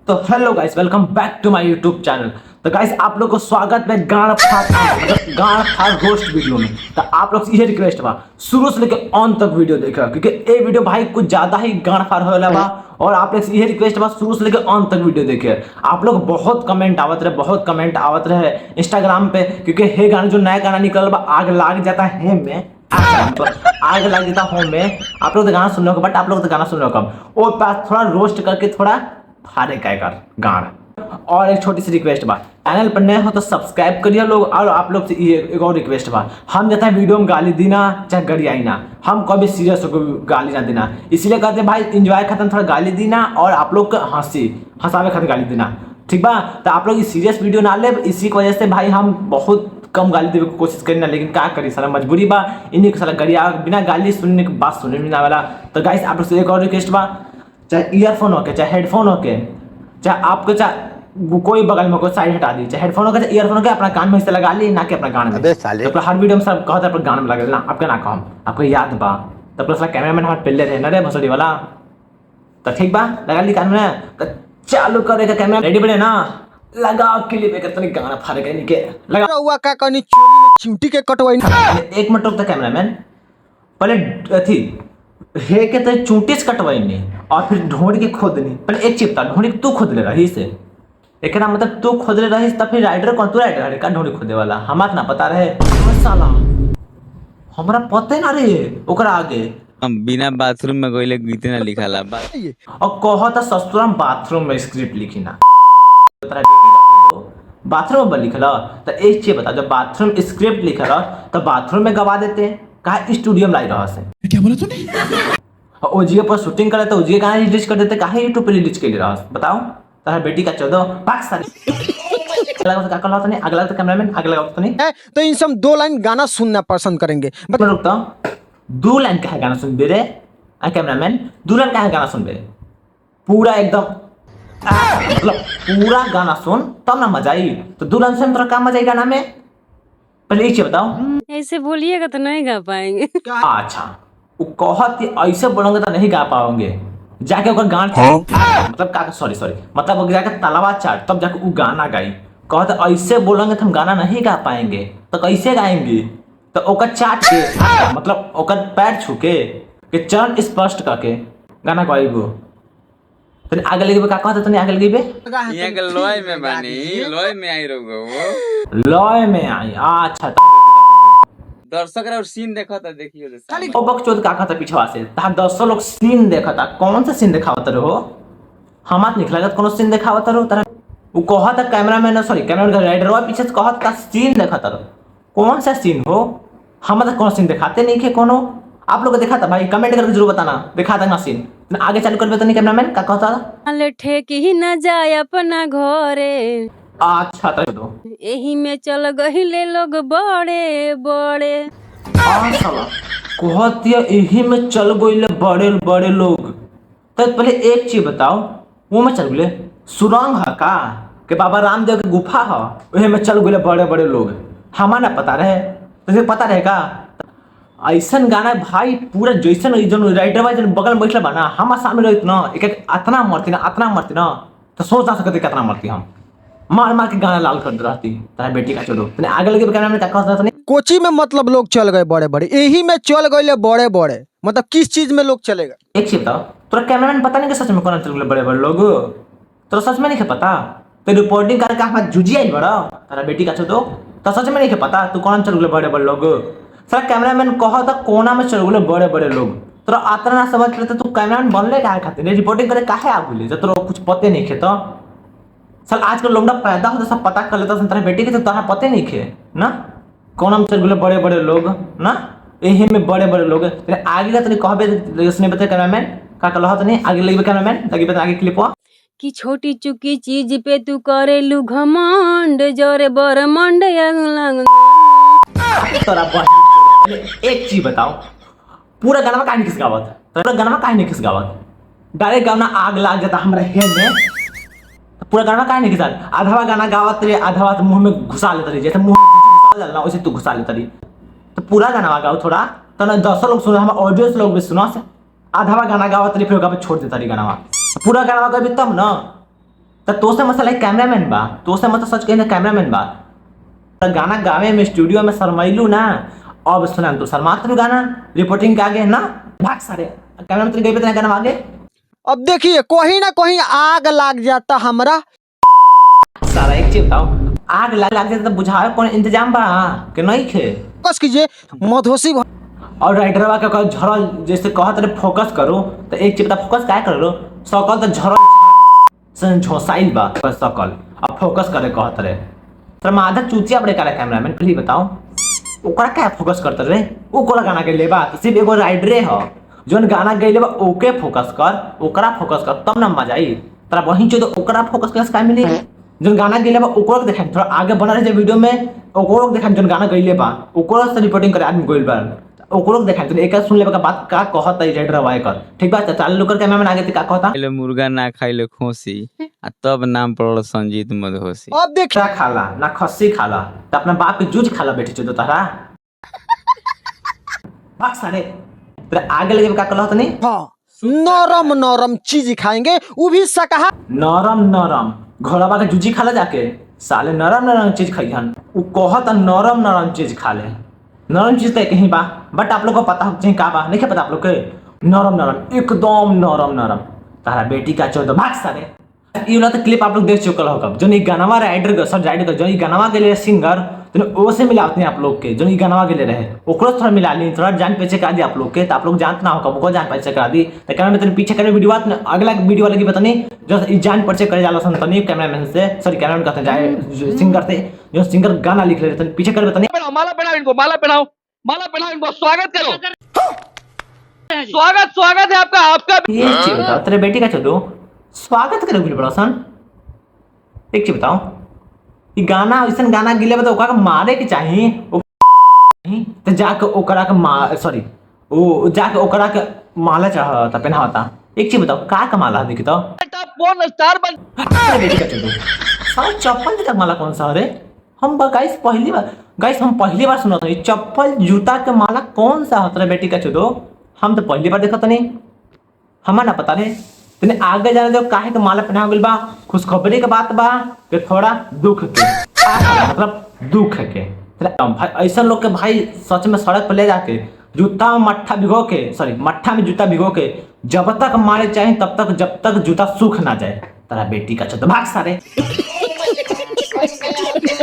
तो hello guys, welcome back to my YouTube channel. तो guys आप लोग को स्वागत है गाड़ फाड़ रोस्ट वीडियो में। तो आप लोग से ये रिक्वेस्ट बा शुरू से लेके अंत तक वीडियो देखा, क्योंकि ये वीडियो भाई कुछ ज्यादा ही गाड़ फाड़ होला बा। और आप लोग से ये रिक्वेस्ट बा शुरू से लेके अंत तक वीडियो देखे। आप लोग बहुत कमेंट आवत रहे इंस्टाग्राम पे, क्योंकि हे गाना जो नया गाना निकल बा आग लाग जाता है में आग लग जाता हूँ मैं। आप लोग तो गाना सुन लो, बट आप लोग तो गाना सुन लो कम और पास थोड़ा रोस्ट करके थोड़ा फाड़े कर गाना। और एक छोटी सी रिक्वेस्ट बा, चैनल पर नए हो तो सब्सक्राइब करिए लोग। और आप लोग से ये एक और रिक्वेस्ट बा, हम जैसे वीडियो में गाली देना चाहे गरियाई ना, हम कभी सीरियस होकर गाली ना देना। इसलिए कहते हैं भाई इंजॉय खत्म थोड़ा गाली देना और आप लोग का हंसावे खत्म गाली देना, ठीक बा। तो आप लोग सीरियस वीडियो ना ले, इसी की वजह से भाई हम बहुत कम गाली देने की कोशिश करी ना, लेकिन क्या करी सारा मजबूरी बा। इन्हीं के सारा गरिया बिना गाली सुनने की बात सुनने में ना वाला। तो गाइस आप लोग से एक और रिक्वेस्ट बा, चाहे ईयरफोन हो के चाहे हेडफोन हो के, चाहे आपको चाहे कोई बगल में कोई साइड हटा दी, चाहे हेडफोन हो के चाहे ईयरफोन हो के, अपना कान में हिस्सा लगा ली ना कि अपना गान में। तो हर वीडियो में सब कहते हैं गान में लगा लेना, आपका ना कहम आपको याद बा। तो प्लस कैमरामैन हमारे पहले रहे ना रे भसड़ी वाला। तो ठीक बा लगा ली कान में। तो चालू करेगा कैमरा, रेडी बने ना, लगाओ क्लिप एक तनी गाना फाड़ के निके लगा हुआ का कनी चोली में चिमटी के कटवाई। एक मिनट रुकता कैमरामैन, पहले अथी हे के तो चूंटी से कटवाई और फिर ढूंढ के खोदनी। पहले एक चिपता ढूंढ के तू खोद ले रही से, एक ना मतलब तू खोद ले रही तब फिर राइडर कौन, तू राइडर का ढूंढ खोदे वाला हमारा ना पता रहे साला, हमरा पते ना रे ओकरा आगे। हम बिना बाथरूम में कोई गीते ना लिखा ला और कहता ससुरा बाथरूम में स्क्रिप्ट लिखी ना, बाथरूम में लिखल तो एक चीज बता, जब बाथरूम स्क्रिप्ट लिखल तो बाथरूम में गवा देते, कहा स्टूडियो में लाई रहा से। क्या बोला तूने? ओजीए पर शूटिंग करे तो ओजीए कहाँ रिलीज कर देते, कहा यूट्यूब पे रिलीज कर रहा बताओ। तारा बेटी का 14 पाक साल अगला तो कैमरामैन अगला तो नहीं है, तो इन सब 2 लाइन गाना सुनना पसंद करेंगे। मैं रुकता हूँ, 2 लाइन का है गाना सुन बेरे कैमरामैन, 2 लाइन का है गाना सुन बेरे पूरा एकदम मतलब पूरा गाना सुन तब ना मजा आई। तो 2 लाइन सुन तो क्या मजा आई गाना में, पहले एक चीज बताओ। ऐसे बोलिएगा तो नहीं गा पाएंगे। अच्छा वो कहत ऐसे बोलोगे तो नहीं गा पाओगे, जाके ओकर गान मतलब का सॉरी मतलब जाके तलवा चाट तब जाके वो गाना गाई। कहते ऐसे बोलेंगे तो हम गाना नहीं गा पाएंगे, तो कैसे गाएंगे? तो ओकर चाट के मतलब ओकर पैर छू के चरण स्पष्ट करके गाना गाइबो। तो आगे लगे का कहते तो नहीं आगे लगे यहाँ के लॉय में बानी, लॉय में आई रहो, लॉय में आई। अच्छा दर्शक और सीन देखा था, देखिए ओ बकचोद का कहता पीछवा से ता 200 लोग सीन देखता, कौन सा सीन दिखावत रहो? हमात निकला कोनो सीन दिखावत रहो तारा। वो कहता कैमरामैन सॉरी कैमरामैन राइडर वा पीछे से कहता का सीन दिखाता रहो, कौन सा सीन हो? हम तो कोनो सीन दिखाते नहीं के कोनो। आप लोग दिखाता भाई कमेंट करके जरूर बताना, दिखाता ना सीन। आगे चालू कर नहीं कैमरामैन का कहता ले ठेकी ही न जाए अपना घरे। अच्छा तो यही में चल गहिले लोग बड़े बड़े। कहती यही में चल गए बड़े बड़े लोग। तो पहले एक चीज बताओ, वो में चल गए सुरंग है का कि बाबा रामदेव की गुफा है वही में चल गए बड़े बड़े लोग? हमारा पता रहे तो पता रहेगा। ऐसा गाना भाई पूरा जैसन राइटर भाई बगल में बैठल बना हम सामने रहित ना, एक अतना मरती ना तो सोच ना सकते कितना मरती। हम मार के गाना लाल कर रहती तारा बेटी का। चलो आगे लगे कैमरा में क्या नहीं कोची में मतलब लोग चल गए बड़े बड़े, यही में चल गए बड़े बड़े मतलब किस चीज में लोग चलेगा? एक चीज बताओ, तोरा कैमरामैन पता नहीं कि सच में कौन चल गए बड़े बड़े लोग? तोरा सच में नहीं पता? तो रिपोर्टिंग करके हमारा जुजी आई बड़ा तारा बेटी का दो तो सच में नहीं पता तू कौन चल गए बड़े बड़े लोग? सर कैमरामैन कहो तो कोना में चल गए बड़े बड़े लोग। तोरा आता ना समझ लेते तू कैमरामैन बनले काहे खातिर, रिपोर्टिंग करे काहे आ बोले जब तोरा कुछ पते नहीं खे? तो सर आजकल लोग पैदा होते सब पता कर लेता तेरा बेटी के, तो तोरा पते नहीं खे ना कौन हम चल गए बड़े बड़े लोग ना, यही में बड़े बड़े लोग। आगे का तो कहबे उसने बताया कैमरामैन का कलह तो नहीं आगे लगे कैमरामैन लगे बता आगे क्लिप कि छोटी चुकी चीज पे तू करे लू घमंड जोरे बर मंड एक चीज बताओ, पूरा गाना कहानी किस गावत? पूरा गाना कहानी किस गावत? डायरेक्ट गाना आग लाग जाता हमारे हेड में। पूरा गाना कहानी किस आधा गाना गावत रे, आधा मुंह में घुसा लेता रही, जैसे मुंह में घुसा लेना वैसे तू घुसा लेता रही। तो पूरा गाना गाओ थोड़ा तो ना 10 लोग सुना, हम ऑडियंस लोग भी सुना से आधा गाना गावत रही फिर छोड़ देता रही गाना। पूरा गाना गाबी तब ना तो से मसला कैमरामैन बा, तो से मतलब सच कही कैमरामैन बा। तो गाना गावे में स्टूडियो में शर्माइलू ना, अब सुना तो शर्मात भी गाना रिपोर्टिंग के आगे ना भाग सारे कैमरा में गई गाना आगे। अब देखिए कहीं ना कहीं आग लग जाता हमरा। सारा एक चीज बताओ, आग लग जाता तो बुझावे कौन इंतजाम बा कि नहीं खे? कस कीजिए मधोसी और राइडरवा के कल झरल जैसे कहत रहे फोकस करो, तो एक चीज बता फोकस क्या करो? सकल तो झरल झोसाइल बा सकल, अब फोकस करे कहत रहे तो माधव चूचिया बड़े काला कैमरामैन प्लीज बताओ ओकरा क्या फोकस करते रहे? ओकरा गाना के लेबा तो सिर्फ एगो राइडरे हो जोन गाना गइले बा ओके फोकस कर, ओकरा फोकस कर तब ना मजा आई। तोरा वहीं जो ओकरा फोकस कर का मिली जोन गाना गइले बा ओकरा के देखाई, थोड़ा आगे बना रहे वीडियो में ओकरा के देखाई जोन गाना गइले बा ओकरा से रिपोर्टिंग करे आदमी गइल बा ओकरा के देखाई। तो एक सुन लेबा का बात का कहत है राइडर वाय कर ठीक बा। चाल लोकर कैमरामैन आगे का कहता खाइले मुर्गा ना खाइले खोसी आ तब नाम पड़ल संजीत मधोसी। अब देख क्या खाला ना खस्सी खाला तो अपना बाप के जूझ खाला बेटी चो तारा भाग सारे तेरे आगे लगे का कहत नहीं। हाँ नरम नरम चीज खाएंगे वो भी शाकाहारी। नरम नरम घोड़ावा के जूझी खाला जाके साले नरम नरम चीज खाइहन उ कहत नरम नरम चीज खा ले। नरम चीज तो कहीं बा बट आप लोग को पता चाहिए का बा नहीं पता आप लोग के? नरम नरम एकदम नरम नरम तारा बेटी का चौदह भाग सारे। ये वाला तो क्लिप आप लोग देख चुकल होगा जो नहीं गानावा राइडर का सब राइडर का जो गानावा के लिए सिंगर तो वो से मिलाते हैं आप लोग के जो नहीं गानावा के लिए रहे ओकरो थोड़ा मिला ली थोड़ा जान पहचान करा दी आप लोग के तो आप लोग जानते ना होगा वो जान पहचान करा दी। तो कैमरा में पीछे करे वीडियो अगला वीडियो वाले की पता नहीं जो जान परिचय करे जाला सन तनी कैमरामैन से सॉरी कैमरामैन कहते जाए सिंगर से जो सिंगर गाना लिख रहे थे पीछे करे पता नहीं। माला पहनाओ इनको, माला पहनाओ, माला पहनाओ इनको, स्वागत करो, स्वागत स्वागत है आपका आपका। ये चीज बताओ तेरे बेटी का चलो स्वागत करे बिल बड़ा सन एक चीज बताओ ये गाना ऐसा गाना गिले तो ओकरा के मारे के चाहिए तो जाके ओकरा के सॉरी वो जाके ओकरा के माला चढ़ाता पहनाता। एक चीज बताओ का माला देखी तो फोन स्टार बन बेटी का चलो सारा चप्पल तक माला कौन सा? अरे हम गाइस पहली बार सुना था ये चप्पल जूता के माला कौन सा होता है बेटी का चलो? हम तो पहली बार देखा था नहीं हमारा ना पता नहीं तेने आगे जाने दो काहे के माला पहना गइल बा खुशखबरी के बात बा कि थोड़ा दुख के मतलब दुख के भाई ऐसा लोग के भाई सच में सड़क पर ले जाके जूता में मट्ठा भिगो के सॉरी मट्ठा में जूता भिगो के जब तक मारे चाहिए तब तक जब तक जूता सूख ना जाए तेरा बेटी का चलो भाग सारे।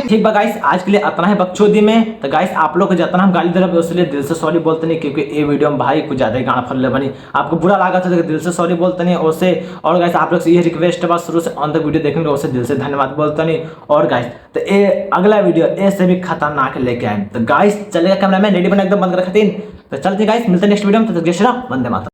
ठीक बा गाइस आज के लिए इतना है बकचोदी में। तो गाइस आप लोग को जितना हम गाली दे रहे हैं उसके लिए दिल से सॉरी बोलते नहीं क्योंकि ये वीडियो में भाई कुछ ज्यादा ही गाना फल बनी आपको बुरा लगा था तो दिल से सॉरी बोलते नहीं उससे। और गाइस आप लोग से ये रिक्वेस्ट है बस शुरू से अंत तक वीडियो देखने के उससे दिल से धन्यवाद बोलते नहीं। और गाइस तो ये अगला वीडियो ऐसे भी खतरनाक लेके आए तो गाइस चलेगा कैमरा मैन रेडी बना एकदम बंद कर रखते तो चलते गाइस मिलते नेक्स्ट वीडियो में। तो वंदे मातरम।